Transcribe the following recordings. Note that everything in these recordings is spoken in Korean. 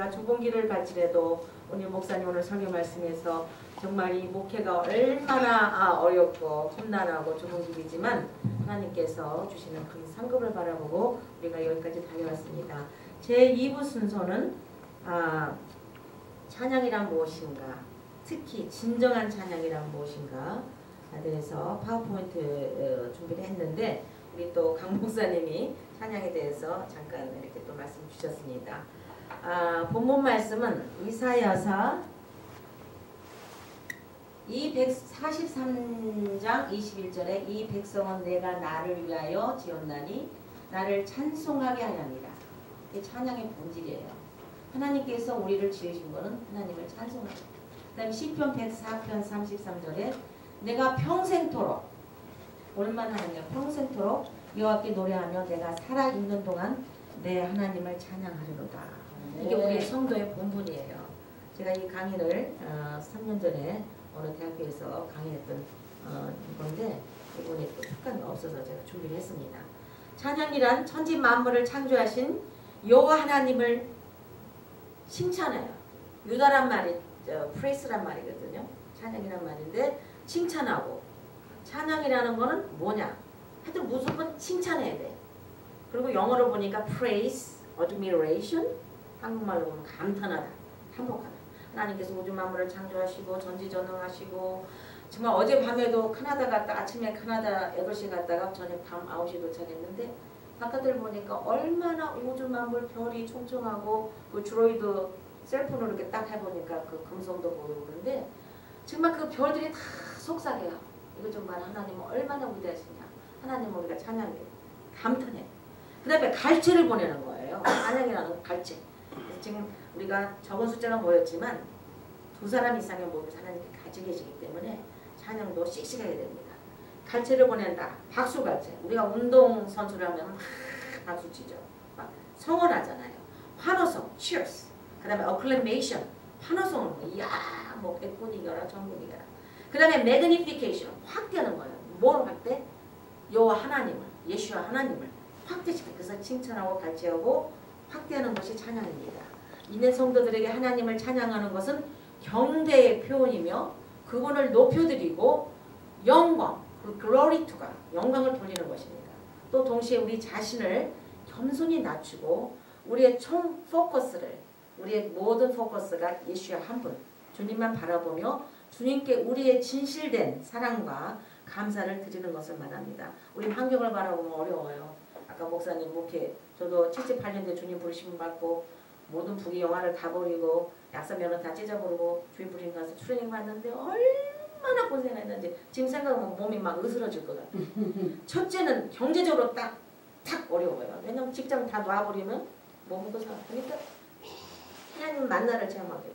주봉기를 갈지라도 오늘 목사님 오늘 설교 말씀에서 정말 이 목회가 얼마나 어렵고 험난하고 주봉기이지만 하나님께서 주시는 큰 상급을 바라보고 우리가 여기까지 달려왔습니다. 제 2부 순서는 찬양이란 무엇인가, 특히 진정한 찬양이란 무엇인가 대해서 파워포인트 준비를 했는데 우리 또 강 목사님이 찬양에 대해서 잠깐 이렇게 또 말씀 주셨습니다. 본문 말씀은 이사야서 243장 21절에 이 백성은 내가 나를 위하여 지었나니 나를 찬송하게 하렵니다. 이게 찬양의 본질이에요. 하나님께서 우리를 지으신 것은 하나님을 찬송하게. 그 다음에 시편 104편 33절에 내가 평생토록 얼마나 하느냐 평생토록 여호와께 노래하며 내가 살아있는 동안 내 하나님을 찬양하리로다. 이게 우리 성도의 본분이에요. 제가 이 강의를 3년 전에 어느 대학교에서 강의했던 건데 이번에 또 특강이 없어서 제가 준비를 했습니다. 찬양이란 천지 만물을 창조하신 여호와 하나님을 칭찬해요. 유다란 말이 프레이스란 말이거든요. 찬양이란 말인데 칭찬하고 찬양이라는 거는 뭐냐? 하여튼 무조건 칭찬해야 돼. 그리고 영어로 보니까 praise, admiration, 한국말로 보면 감탄하다, 한복하다. 하나님께서 우주 만물을 창조하시고 전지전능하시고 정말 어젯밤에도 캐나다 갔다 아침에 캐나다 8시 갔다가 저녁 밤 9시 도착했는데 바깥을 보니까 얼마나 우주 만물 별이 총총하고 그 드로이드 셀폰으로 이렇게 딱 해보니까 그 금성도 보이고 그런데 정말 그 별들이 다 속삭여요. 이거 정말 하나님은 얼마나 위대하시냐. 하나님 우리가 찬양해 감탄해. 그 다음에 갈채를 보내는 거예요. 찬양이라는 갈채. 지금 우리가 적은 숫자가 모였지만 2사람 이상의 몸을 하나님께 가지고 계시기 때문에 찬양도 씩씩하게 됩니다. 갈채를 보낸다. 박수갈채. 우리가 운동선수라면 막 박수 치죠. 막 성원하잖아요. 환호성, cheers. 그 다음에 acclamation, 환호성은 이야 뭐 백분 이겨라 천분 이겨라. 그 다음에 magnification, 확대하는 거예요. 뭘 확대? 여호와 하나님을, 예수와 하나님을 확대시켜. 그래서 칭찬하고 갈채하고 확대하는 것이 찬양입니다. 있는 성도들에게 하나님을 찬양하는 것은 경배의 표현이며 그분을 높여드리고 영광, 그 glory to가 영광을 돌리는 것입니다. 또 동시에 우리 자신을 겸손히 낮추고 우리의 총 포커스를 우리의 모든 포커스가 예수야 한 분, 주님만 바라보며 주님께 우리의 진실된 사랑과 감사를 드리는 것을 말합니다. 우리 환경을 바라보면 어려워요. 아까 목사님 목회 저도 78년대 주님 부르심을 받고 모든 부귀 영화를 다 버리고 약사면허 다 찢어버리고 주인 부르심 가서 트레이닝 받는데 얼마나 고생했는지 지금 생각하면 몸이 막 으스러질 것 같아요. 첫째는 경제적으로 딱 어려워요. 왜냐면 직장 다 놔버리면 뭐 먹고 사. 그러니까 하나님 만나를 체험하게 돼요.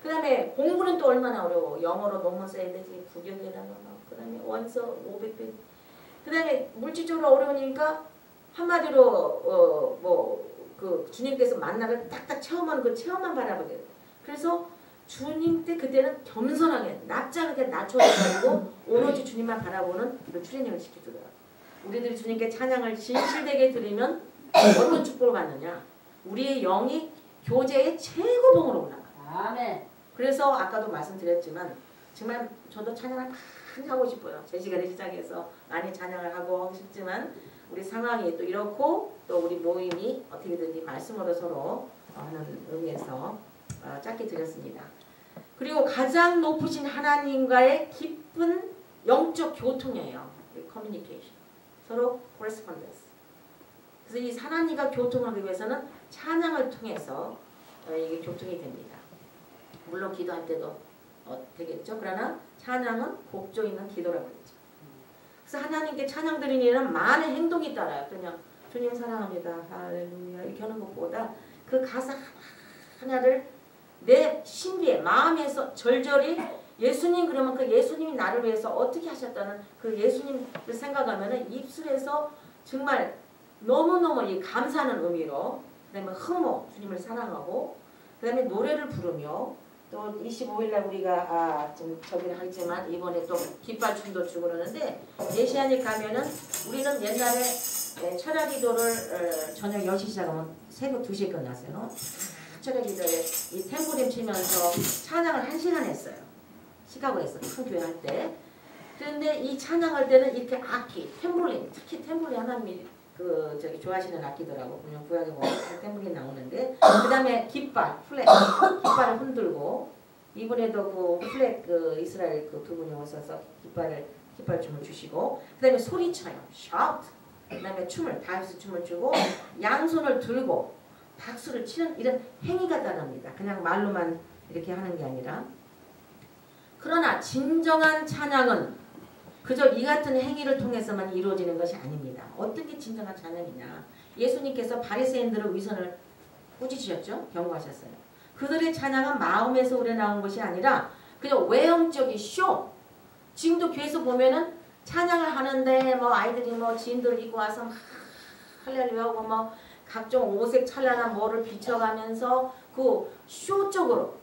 그 다음에 공부는 또 얼마나 어려워. 영어로 논문 써야 되지. 부경에다가 그 다음에 원서 500배. 그 다음에 물질적으로 어려우니까 한마디로 그 주님께서 만나를 딱딱 체험하는 그 체험만 바라보게 돼요. 그래서 주님 때 그때는 겸손하게 납작하게 낮춰가지고 오로지 주님만 바라보는 그 트레이닝을 시켜주더라고요. 우리들이 주님께 찬양을 진실되게 드리면 어떤 축복을 받느냐. 우리의 영이 교제의 최고봉으로 올라가. 아멘. 그래서 아까도 말씀드렸지만 정말 저도 찬양을 많이 하고 싶어요. 제 시간에 시작해서 많이 찬양을 하고 싶지만 우리 상황이 또 이렇고 또 우리 모임이 어떻게든지 말씀으로 서로 하는 의미에서 짧게 드렸습니다. 그리고 가장 높으신 하나님과의 깊은 영적 교통이에요. 커뮤니케이션. 서로 correspondence. 그래서 이 하나님과 교통하기 위해서는 찬양을 통해서 이게 교통이 됩니다. 물론 기도할 때도 되겠죠. 그러나 찬양은 곡조 있는 기도라고 그랬죠. 그래서 하나님께 찬양 드리는 일은 많은 행동이 따라요. 그냥 주님 사랑합니다. 할렐루야 이렇게 하는 것보다 그 가사 하나를 내 신비에 마음에서 절절히 예수님 그러면 그 예수님이 나를 위해서 어떻게 하셨다는 그 예수님을 생각하면은 입술에서 정말 너무너무 이 감사하는 의미로 그 다음에 흐모 주님을 사랑하고 그 다음에 노래를 부르며 또 25일날 우리가 좀 저기는 하지만 이번에 또 깃발춤도 주고 그러는데 예시안에 가면은 우리는 옛날에 철야기도를 저녁 10시 시작하면 새벽 2시에 끝났어요. 초대기 전에 이 탬보림 치면서 찬양을 1시간 했어요. 시카고에서 큰 교회 할 때. 그런데 이 찬양할 때는 이렇게 악기, 탬볼린, 특히 탬볼린 하나님이 좋아하시는 악기더라고. 그냥 구약에 보면 탬볼린 나오는데, 그 다음에 깃발, 플랫, 깃발을 흔들고, 이번에도 플랫 이스라엘 두 분이 오셔서 깃발춤을 주시고, 그 다음에 소리쳐요. shout. 그 다음에 다이브스 춤을 추고, 양손을 들고, 박수를 치는 이런 행위가 따릅니다. 그냥 말로만 이렇게 하는 게 아니라. 그러나 진정한 찬양은 그저 이 같은 행위를 통해서만 이루어지는 것이 아닙니다. 어떤 게 진정한 찬양이냐. 예수님께서 바리새인들의 위선을 꾸짖으셨죠. 경고하셨어요. 그들의 찬양은 마음에서 우러나온 것이 아니라 그냥 외형적인 쇼. 지금도 교회에서 보면은 찬양을 하는데 아이들이 지인들 입고 와서 할렐루야 하고 각종 오색 찬란한 뭐를 비춰가면서 그 쇼 쪽으로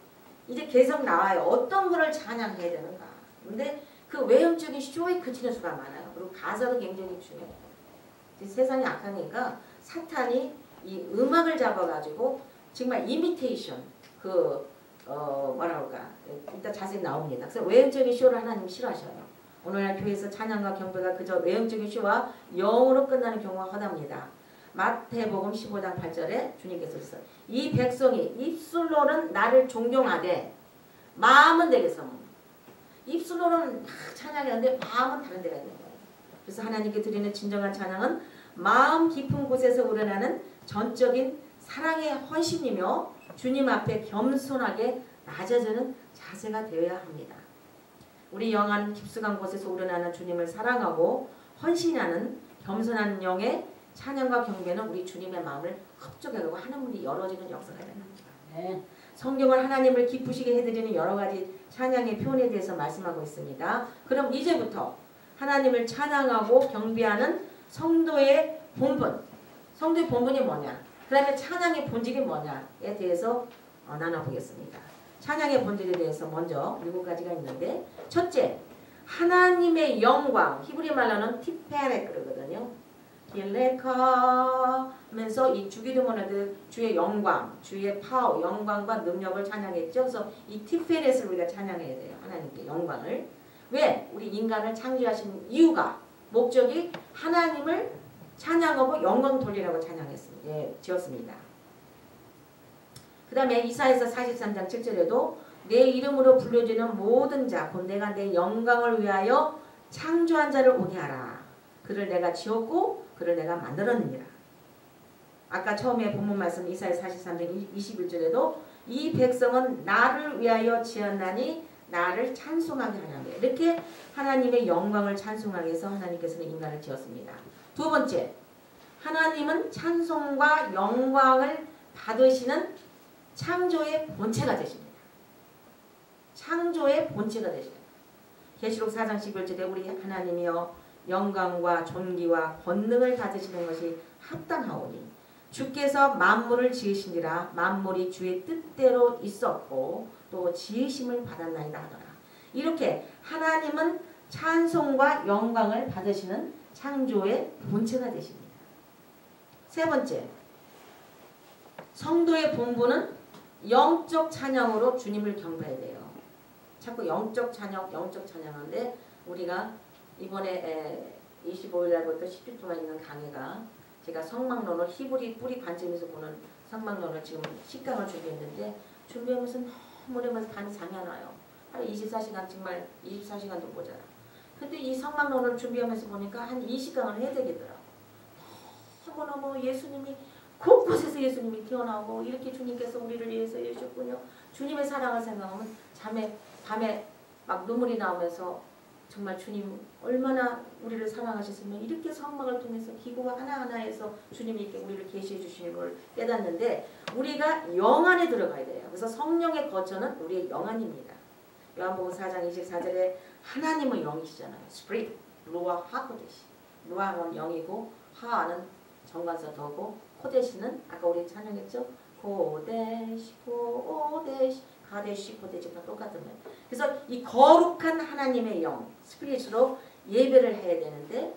이제 계속 나와요. 어떤 거를 찬양해야 되는가. 근데 그 외형적인 쇼에 그치는 수가 많아요. 그리고 가사도 굉장히 중요해요. 세상이 악하니까 사탄이 이 음악을 잡아가지고 정말 이미테이션 뭐랄까 이따 자세히 나옵니다. 그래서 외형적인 쇼를 하나님 싫어하셔요. 오늘날 교회에서 찬양과 경배가 그저 외형적인 쇼와 영으로 끝나는 경우가 허다합니다. 마태복음 15장 8절에 주님께서 그랬어요. 이 백성이 입술로는 나를 존경하되 마음은 내게서 입술로는 찬양하는데 마음은 다른 데가 있는 거예요. 그래서 하나님께 드리는 진정한 찬양은 마음 깊은 곳에서 우러나는 전적인 사랑의 헌신이며 주님 앞에 겸손하게 낮아지는 자세가 되어야 합니다. 우리 영안 깊숙한 곳에서 우러나는 주님을 사랑하고 헌신하는 겸손한 영의 찬양과 경배는 우리 주님의 마음을 흡족하고 하늘문이 열어지는 역사가 됩니다. 네. 성경은 하나님을 기쁘시게 해드리는 여러 가지 찬양의 표현에 대해서 말씀하고 있습니다. 그럼 이제부터 하나님을 찬양하고 경배하는 성도의 본분. 성도의 본분이 뭐냐? 그 다음에 찬양의 본질이 뭐냐에 대해서 나눠보겠습니다. 찬양의 본질에 대해서 먼저 7가지가 있는데, 첫째, 하나님의 영광. 히브리 말로는 티페레 그러거든요. 길레카면서 이 주기도문에도 주의 영광, 주의 파워, 영광과 능력을 찬양했죠. 그래서 이 티페렛을 우리가 찬양해야 돼요. 하나님께 영광을. 왜? 우리 인간을 창조하신 이유가, 목적이 하나님을 찬양하고 영광 돌리라고 찬양했습니다. 예, 지었습니다. 그 다음에 이사야서 43장 7절에도 내 이름으로 불려지는 모든 자, 곧 내가 내 영광을 위하여 창조한 자를 오게 하라. 그를 내가 지었고 그를 내가 만들었느니라. 아까 처음에 본문 말씀 이사야 43장 21절에도 이 백성은 나를 위하여 지었나니 나를 찬송하게 하냐며. 이렇게 하나님의 영광을 찬송하기 위해서 하나님께서는 인간을 지었습니다. 두 번째, 하나님은 찬송과 영광을 받으시는 창조의 본체가 되십니다. 창조의 본체가 되십니다. 계시록 4장 11절에 우리 하나님이여 영광과 존귀와 권능을 받으시는 것이 합당하오니 주께서 만물을 지으시니라. 만물이 주의 뜻대로 있었고 또 지으심을 받았나이다 하더라. 이렇게 하나님은 찬송과 영광을 받으시는 창조의 본체가 되십니다. 세 번째, 성도의 본분은 영적 찬양으로 주님을 경배해야 돼요. 자꾸 영적 찬양하는데 우리가 이번에 25일날부터 10주 동안 있는 강의가 제가 성막론을 히브리 뿌리 관점에서 보는 성막론을 지금 10강을 준비했는데 준비하면서 너무너무 밤이 잠이 안 와요. 하루 24시간 정말 24시간도 모자라. 근데 이 성막론을 준비하면서 보니까 한 20강을 해야 되겠더라고. 너무너무 예수님이 곳곳에서 예수님이 튀어나오고 이렇게 주님께서 우리를 위해서 해주셨군요. 주님의 사랑을 생각하면 밤에 막 눈물이 나오면서 정말 주님 얼마나 우리를 사랑하셨으면 이렇게 성막을 통해서 기구가 하나하나에서 주님이 이렇게 우리를 계시해 주시는 걸 깨닫는데 우리가 영 안에 들어가야 돼요. 그래서 성령의 거처는 우리의 영 안입니다. 요한복음 4장 24절에 하나님은 영이시잖아요. 스피릿, 루아 하코데시. 루아는 영이고 하는 정관사 더고 코데시는 아까 우리 찬양했죠. 코데시 코데시 가데시 코데시가 똑같은 거예요. 그래서 이 거룩한 하나님의 영 스피릿으로 예배를 해야 되는데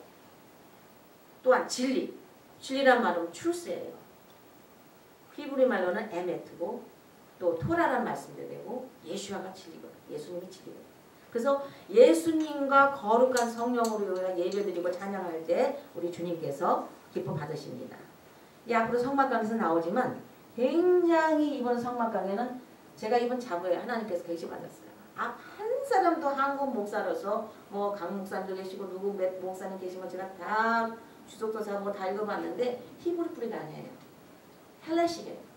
또한 진리란 말은 truth예요. 히브리 말로는 에메트고 또 토라라는 말씀도 되고 예수와가 진리거든. 예수님이 진리거든. 그래서 예수님과 거룩한 성령으로 예배드리고 찬양할 때 우리 주님께서 기쁨 받으십니다. 이 앞으로 성막 강에서 나오지만 굉장히 이번 성막 강에는 제가 이번 자부에 하나님께서 계시받았어요. 한 사람도 한국 목사로서 뭐 강 목사님도 계시고 누구 몇 목사님 계시면 제가 다 주석도 사고 다 읽어봤는데 히브리 뿌리가 아니에요. 헬라식이에요.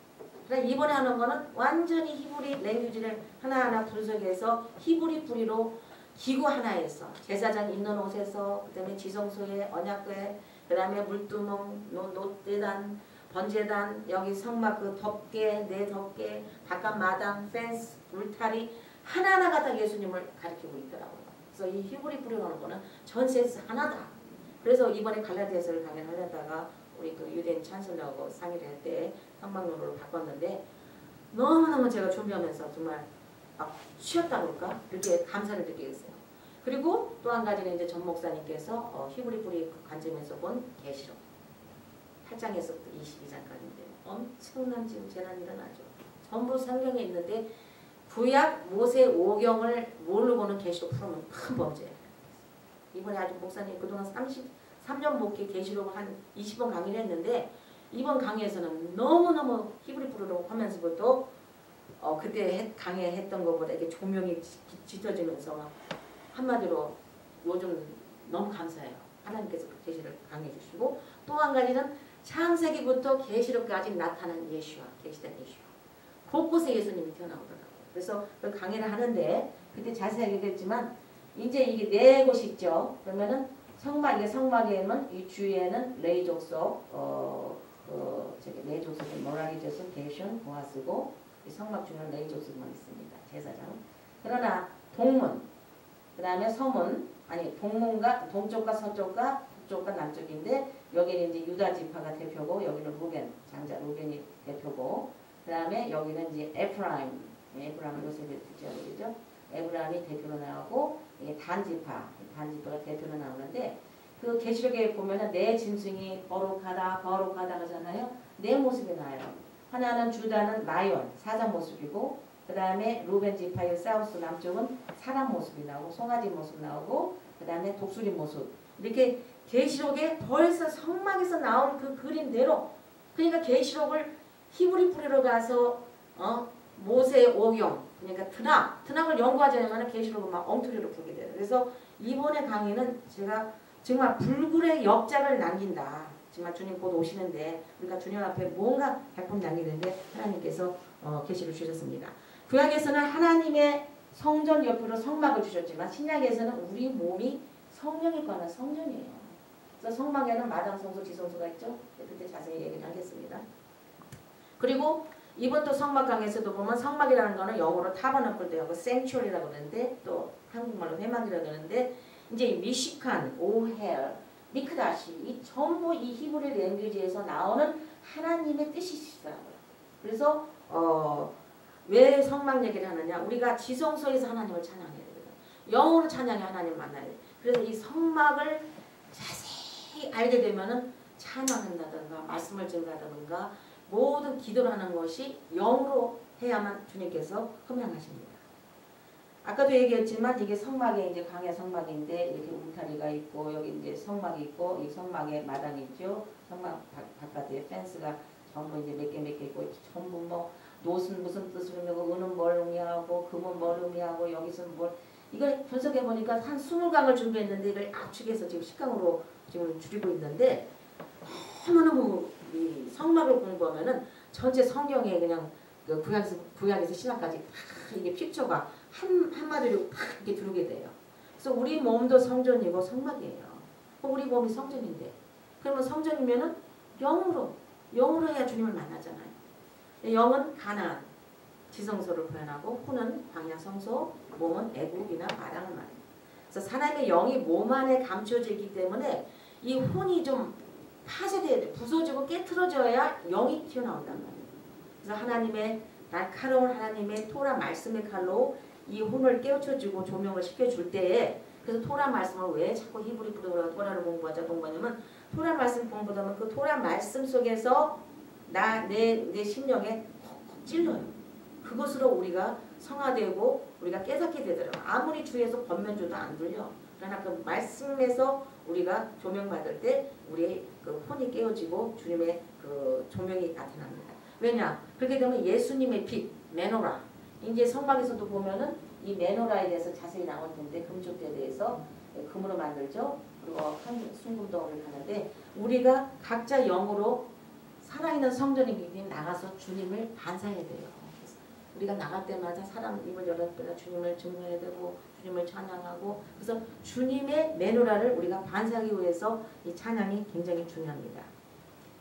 그러니까 이번에 하는 거는 완전히 히브리 랭귀지를 하나하나 분석해서 히브리 뿌리로 기구 하나에서 제사장 입는 옷에서 그다음에 지성소에 언약궤 그다음에 물두멍 노대단 번제단 여기 성막 그 덮개 네 덮개 바깥 마당 펜스 울타리 하나하나가 다 예수님을 가리키고 있더라고요. 그래서 이 히브리 뿌리로 하는 거는 전세에서 하나다. 그래서 이번에 갈라디아서를 강연하려다가 우리 그 유대인 찬슬러하고 상의를 할 때 성막론으로 바꿨는데 너무너무 제가 준비하면서 정말 막 쉬었다 그럴까? 이렇게 감사를 느끼겠어요. 그리고 또 한 가지는 이제 전 목사님께서 히브리 뿌리 관점에서 본 계시록 8장에서부터 22장까지인데 엄청난 지금 재난이 일어나죠. 전부 성경에 있는데 구약 모세 오경을 모르고는 계시록 풀으면 큰 범죄예요. 이번에 아주 목사님 그동안 33년 목회 계시록 한 20번 강의를 했는데 이번 강의에서는 너무너무 히브리 뿌리로 하면서부터 그때 강의했던 것보다 이렇게 조명이 짙어지면서 한마디로 요즘 너무 감사해요. 하나님께서 그 계시를 강의해 주시고 또 한 가지는 창세기부터 계시록까지 나타난 예수와 계시된 예수와 곳곳에 예수님이 튀어나오더라고요. 그래서 그 강의를 하는데 그때 자세하게 얘기했지만 이제 이게 네 곳이 있죠. 그러면은 성막에는 이 주위에는 레이 족속 레이 족속이 모라리 족속 게숑 보아스고 이 성막 주는 레이 족속만 있습니다. 제사장. 그러나 동문 그 다음에 서문 아니 동문과 동쪽과 서쪽과 북쪽과 남쪽인데 여기는 이제 유다 지파가 대표고 여기는 루벤 장자 루벤이 대표고 그 다음에 여기는 이제 에프라임 요새 듣죠 그죠? 에브라임이 대표로 나오고 이게 단지파가 대표로 나오는데 그 계시록에 보면은 네 짐승이 거룩하다 하잖아요. 네 모습이 나와요. 하나는 주다는 라이온 사자 모습이고 그 다음에 루벤 지파의 사우스 남쪽은 사람 모습이 나오고 송아지 모습 나오고 그 다음에 독수리 모습 이렇게 계시록에 벌써 성막에서 나온 그 그림대로 그러니까 계시록을 히브리 뿌리로 가서 모세 오경 그러니까 트낙을 연구하지 않으면 계시록을 막 엉터리로 풀게 돼요. 그래서 이번에 강의는 제가 정말 불굴의 역작을 남긴다. 정말 주님 곧 오시는데 우리가 주님 앞에 뭔가 작품 남기는데 하나님께서 계시를 주셨습니다. 구약에서는 하나님의 성전 옆으로 성막을 주셨지만 신약에서는 우리 몸이 성령에 관한 성전이에요. 그래서 성막에는 마당 성소, 지성소가 있죠. 그때 자세히 얘기를 하겠습니다. 그리고 이번 또 성막 강에서도 보면 성막이라는 거는 영어로 타버너클도 하고 생츄얼이라고 그러는데 또 한국말로 회막이라고 그러는데 이제 미시칸, 오헬, 미크다시 이 전부 이 히브리 랭귀지에서 나오는 하나님의 뜻이 있더라고요. 그래서 왜 성막 얘기를 하느냐? 우리가 지성소에서 하나님을 찬양해야 되거든. 영으로 찬양해 하나님 만나야 돼. 그래서 이 성막을 자세히 알게 되면은 찬양한다든가 말씀을 증가하다든가 모든 기도를 하는 것이 영으로 해야만 주님께서 흠양하십니다. 아까도 얘기했지만 이게 성막에 이제 광야 성막인데 이렇게 울타리가 있고 여기 이제 성막이 있고 이 성막에 마당이 있죠. 성막 바깥에 펜스가 전부 이제 몇 개 있고 전부 뭐 노은 무슨 뜻으로 하고 은은 뭘 의미하고 금은 뭘 의미하고 여기서는 뭘 이걸 분석해 보니까 한 20강을 준비했는데 이걸 압축해서 지금 10강으로 지금 줄이고 있는데 너무너무 이 성막을 공부하면은 전체 성경에 그냥 그 구약에서 신약까지 다 이게 픽처가 한마디로 다 이렇게 들어오게 돼요. 그래서 우리 몸도 성전이고 성막이에요. 우리 몸이 성전인데 그러면 성전이면은 영으로 해야 주님을 만나잖아요. 영은 가나안 지성소를 표현하고 후는 광야 성소, 몸은 애국이나 마당을 말해요. 그래서 사람의 영이 몸 안에 감춰져 있기 때문에 이 혼이 좀 파쇄돼야 돼. 부서지고 깨트러져야 영이 튀어나온단 말이에요. 그래서 하나님의 날카로운 하나님의 토라 말씀의 칼로 이 혼을 깨우쳐주고 조명을 시켜줄 때에 그래서 토라 말씀을 왜 자꾸 히브리 뿌리로 토라를 공부하냐면 토라 말씀 공부하면 그 토라 말씀 속에서 내 심령에 콕콕 찔러요. 그것으로 우리가 성화되고 우리가 깨닫게 되더라고요. 아무리 주위에서 번면줘도 안 들려. 그러나 그 말씀에서 우리가 조명받을 때 우리의 그 혼이 깨어지고 주님의 그 조명이 나타납니다. 왜냐? 그렇게 되면 예수님의 빛, 메노라. 이제 성막에서도 보면은 이 메노라에 대해서 자세히 나올 텐데 금족대에 대해서 금으로 만들죠. 그리고 한 순금덩어리를 하는데 우리가 각자 영으로 살아있는 성전이기 나가서 주님을 반사해야 돼요. 우리가 나갈 때마다 사람 입을 열을 때마다 주님을 증거해야 되고 주님을 찬양하고 그래서 주님의 메노라를 우리가 반사하기 위해서 이 찬양이 굉장히 중요합니다.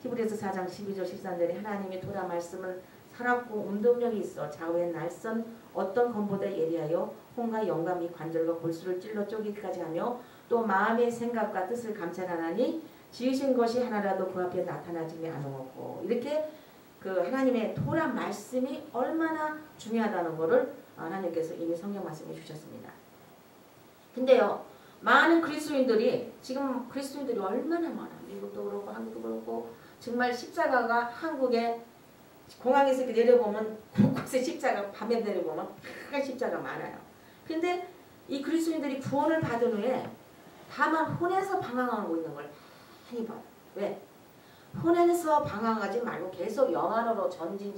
히브리서 4장 12절 13절에 하나님의 토라 말씀은 살았고 운동력이 있어 좌우의 날선 어떤 검보다 예리하여 혼과 영과 및 관절과 골수를 찔러 쪼개기까지 하며 또 마음의 생각과 뜻을 감찰하나니 지으신 것이 하나라도 그 앞에 나타나지 않았고 이렇게 그 하나님의 토라 말씀이 얼마나 중요하다는 것을 하나님께서 이미 성경 말씀해 주셨습니다. 근데요 많은 그리스도인들이 지금 그리스도인들이 얼마나 많아 미국도 그렇고 한국도 그렇고 정말 십자가가 한국에 공항에서 이렇게 내려보면 곳곳에 십자가 밤에 내려보면 큰 십자가 많아요. 근데 이 그리스도인들이 구원을 받은 후에 다만 혼에서 방황하고 있는 걸 많이 봐요. 왜? 혼에서 방황하지 말고 계속 영 안으로 전진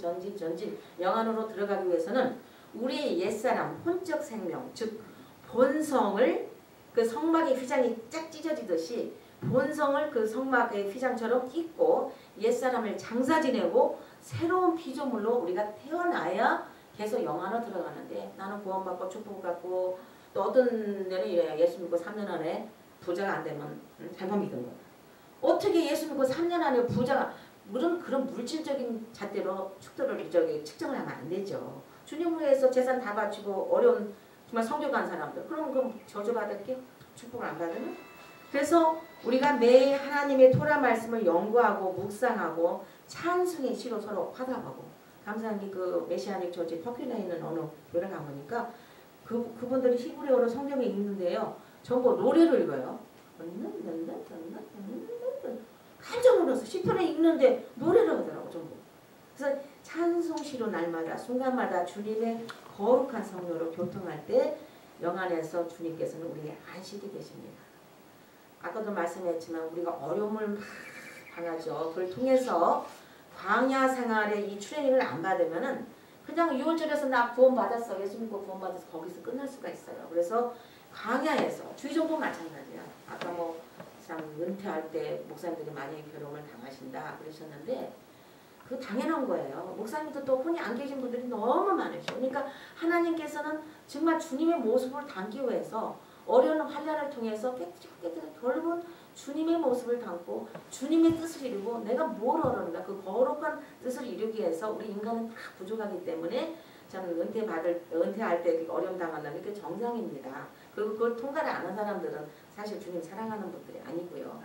영 안으로 들어가기 위해서는 우리의 옛사람 혼적 생명 즉 본성을 그 성막의 휘장이 쫙 찢어지듯이 본성을 그 성막의 휘장처럼 찢고 옛사람을 장사 지내고 새로운 피조물로 우리가 태어나야 계속 영 안으로 들어가는데 나는 구원받고 축복받고 또 어떤 데는 예수 믿고 3년 안에 부자가 안 되면 잘못 믿은 거야. 어떻게 예수 믿고 3년 안에 부자가 그런 물질적인 잣대로 축도를 측정을 하면 안 되죠. 주님을 위해서 재산 다 바치고 어려운 정말 성교간 사람들 그럼 저주받을게 축복을 안 받으면 그래서 우리가 매일 하나님의 토라 말씀을 연구하고 묵상하고 찬송의 시로 서로 화답하고 감사한 게 그 메시아닉 처치 터키에 있는 어느 교회 가보니까 그분들이 히브리어로 성경을 읽는데요. 전부 노래를 읽어요. 깜짝 놀랐어. 시편을 읽는데 노래를 하더라고 전부. 그래서 찬송시로 날마다 순간마다 주님의 거룩한 성령으로 교통할 때 영안에서 주님께서는 우리의 안식이 되십니다. 아까도 말씀했지만 우리가 어려움을 막 당하죠. 그걸 통해서 광야 생활의 이 트레이닝을 안 받으면은 그냥 6월절에서 나 구원받았어. 예수 믿고 구원받아서 거기서 끝날 수가 있어요. 그래서 광야에서 주의정도 마찬가지야. 아까 참 은퇴할 때 목사님들이 많이 괴로움을 당하신다 그러셨는데 그 당연한 거예요. 목사님도 또 혼이 안 계신 분들이 너무 많으셔. 그러니까 하나님께서는 정말 주님의 모습을 담기 위해서 어려운 환난을 통해서 결국은 주님의 모습을 담고 주님의 뜻을 이루고 내가 뭘 얻었는가 그 거룩한 뜻을 이루기 위해서 우리 인간은 다 부족하기 때문에 저는 은퇴할 때 어려움 당한다는 게 정상입니다. 그리고 그걸 통과를 안 한 사람들은 사실 주님 사랑하는 분들이 아니고요.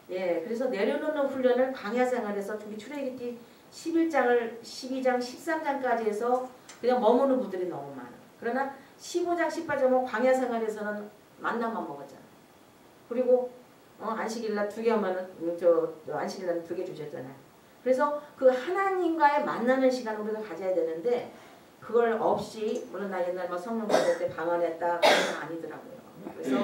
예, 그래서 내려놓는 훈련을 광야 생활에서 우리 출애굽기 11장, 12장, 13장까지 해서 그냥 머무는 분들이 너무 많아. 그러나 15장, 18장은 광야 생활에서는 만나만 먹었잖아. 그리고 안식일날 2개 하면은 안식일날 2개 주셨잖아요. 그래서 그 하나님과의 만나는 시간을 우리가 가져야 되는데 그걸 없이 물론 나 옛날 성령 받을 때 방언했다 그건 아니더라고요. 그래서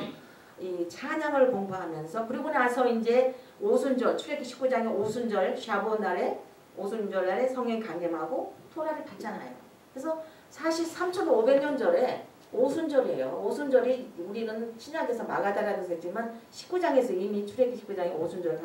이 찬양을 공부하면서 그리고 나서 이제 오순절 출애굽기 19장의 오순절 샤브온 날에 오순절 날에 성령 강림하고 토라를 받잖아요. 그래서 사실 3,500년 전에 오순절이에요. 오순절이 우리는 신약에서 마가다라고 했지만 19장에서 이미 출애굽기 19장에 오순절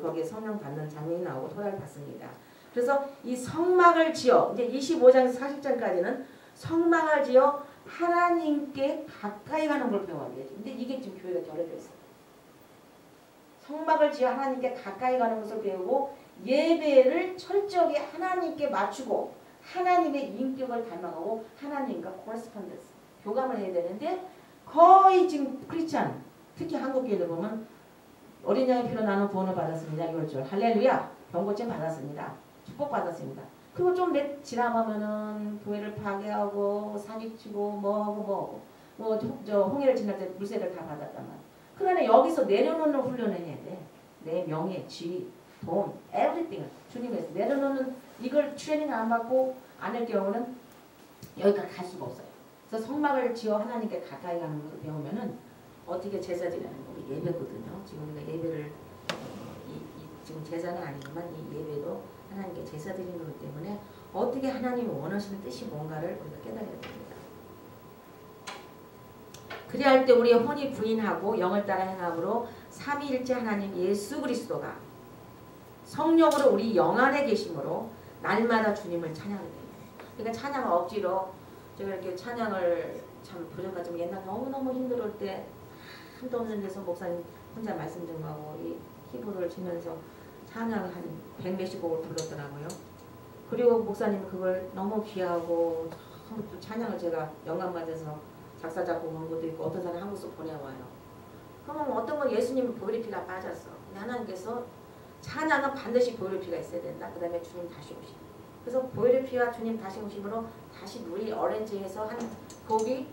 거기에 성령 받는 장면이 나오고 토라를 받습니다. 그래서 이 성막을 지어 이제 25장에서 40장까지는 성막을 지어 하나님께 가까이 가는 걸 배워야 되죠. 근데 이게 지금 교회가 결여되어 있어요. 성막을 지어 하나님께 가까이 가는 것을 배우고 예배를 철저하게 하나님께 맞추고 하나님의 인격을 닮아가고 하나님과 코레스폰던스 교감을 해야 되는데 거의 지금 크리스찬 특히 한국 교회를 보면 어린 양의 피로 나는 구원을 받았습니다. 6월절 할렐루야 병고증 받았습니다. 축복받았습니다. 그리고 좀 지나가면은 교회를 파괴하고 사기치고 뭐하고 홍해를 지날 때 물세를 다 받았단 말이야. 그러나 여기서 내려놓는 훈련을 해야 돼. 내 명예, 지위, 돈, everything을 주님에서 내려놓는 이걸 트레이닝 안 받고 안 할 경우는 여기까지 갈 수가 없어요. 그래서 성막을 지어 하나님께 가까이 가는 것을 배우면은 어떻게 제사 드리는 거 우리 예배거든요. 지금 우리가 예배를 지금 제사는 아니지만 이 예배도 하나님께 제사 드리는 거기 때문에 어떻게 하나님이 원하시는 뜻이 뭔가를 우리가 깨달아야 됩니다. 그리할 때 우리의 혼이 부인하고 영을 따라 행함으로 삼위일체 하나님 예수 그리스도가 성령으로 우리 영 안에 계심으로 날마다 주님을 찬양하게 됩니다. 그러니까 찬양을 억지로 제가 이렇게 찬양을 참 부르가 좀 옛날 너무너무 힘들 때 한도 없는 데서 목사님 혼자 말씀 좀 하고 이 키보드를 치면서 찬양을 한 100몇십 곡을 불렀더라고요. 그리고 목사님이 그걸 너무 귀하고 또 찬양을 제가 영감 받아서 작사 작곡한 것도 있고 어떤 사람 한국서 보내와요. 그러면 어떤 건 예수님은 보혈의 피가 빠졌어. 근데 하나님께서 찬양은 반드시 보혈의 피가 있어야 된다. 그 다음에 주님 다시 오심. 그래서 보혈의 피와 주님 다시 오심으로 다시 누리 어렌지해서 한 곡이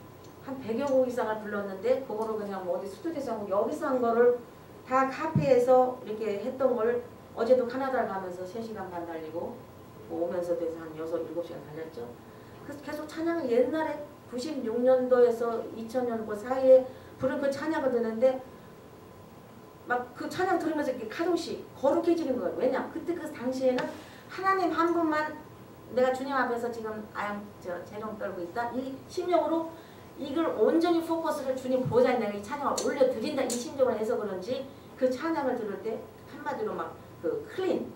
한 100여 곡 이상을 불렀는데 그거를 그냥 뭐 어디 스튜디오에서 하고 여기서 한 거를 다 카페에서 이렇게 했던 걸 어제도 카나다를 가면서 3시간 반 달리고 뭐 오면서도 해서 한 6, 7시간 달렸죠. 그래서 계속 찬양을 옛날에 96년도에서 2000년 그 사이에 부른 그 찬양을 듣는데 막 그 찬양 들으면서 이렇게 가끔씩 거룩해지는 거예요. 왜냐? 그때 그 당시에는 하나님 한 분만 내가 주님 앞에서 지금 재롱 떨고 있다. 이 심령으로 이걸 온전히 포커스를 주님 보좌에 내가 이 찬양을 올려드린다. 이 심정을 해서 그런지 그 찬양을 들을 때 한마디로 막 그 클린,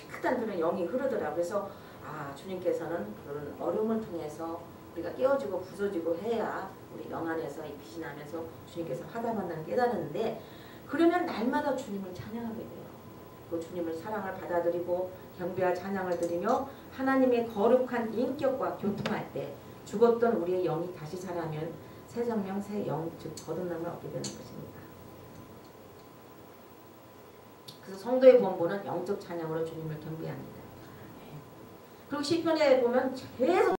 깨끗한 그런 영이 흐르더라고요. 그래서 아 주님께서는 그런 어려움을 통해서 우리가 깨어지고 부서지고 해야 우리 영 안에서 이 빛이 나면서 주님께서 하다만다는 깨달았는데 그러면 날마다 주님을 찬양하게 돼요. 그 주님을 사랑을 받아들이고 경배와 찬양을 드리며 하나님의 거룩한 인격과 교통할 때 죽었던 우리의 영이 다시 살아면 새 생명, 새 영, 즉 거듭남을 얻게 되는 것입니다. 그래서 성도의 본보는 영적 찬양으로 주님을 경배합니다. 그리고 시편에 보면 계속